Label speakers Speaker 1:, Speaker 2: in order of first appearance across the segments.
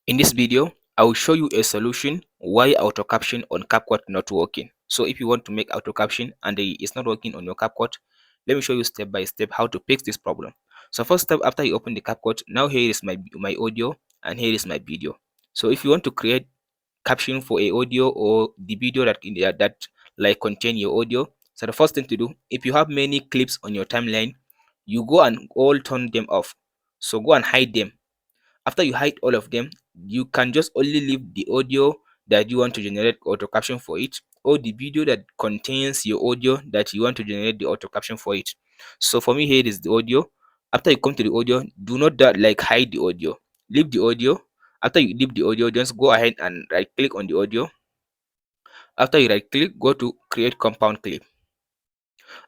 Speaker 1: In this video, I will show you a solution why auto caption on CapCut not working. So if you want to make auto caption and it's not working on your CapCut, let me show you step by step how to fix this problem. So first step, after you open the CapCut, now here is my audio and here is my video. So if you want to create caption for a audio or the video that like contain your audio, so the first thing to do, if you have many clips on your timeline, you go and all turn them off. So go and hide them. After you hide all of them, you can just only leave the audio that you want to generate auto caption for it, or the video that contains your audio that you want to generate the auto caption for it. So for me, here is the audio. After you come to the audio, do not like hide the audio. Leave the audio. After you leave the audio, just go ahead and right click on the audio. After you right click, go to create compound clip.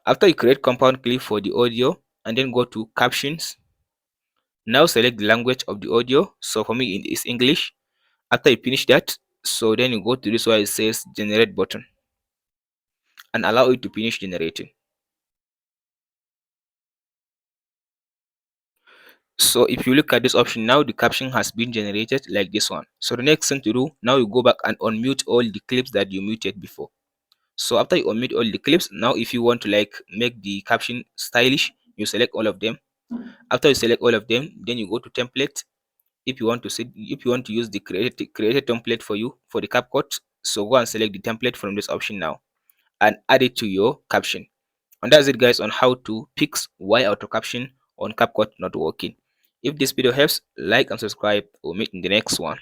Speaker 1: After you create compound clip for the audio, and then go to captions. Now select the language of the audio. So for me, it is English. After you finish that, so then you go to this where it says generate button and allow it to finish generating. So if you look at this option now, the caption has been generated like this one. So the next thing to do, now you go back and unmute all the clips that you muted before. So after you unmute all the clips, now if you want to like make the caption stylish, you select all of them. After you select all of them, then you go to template. If you want to use the created template for you for the CapCut, so go and select the template from this option now and add it to your caption. And that's it guys on how to fix why auto caption on CapCut not working. If this video helps, like and subscribe. We'll meet in the next one.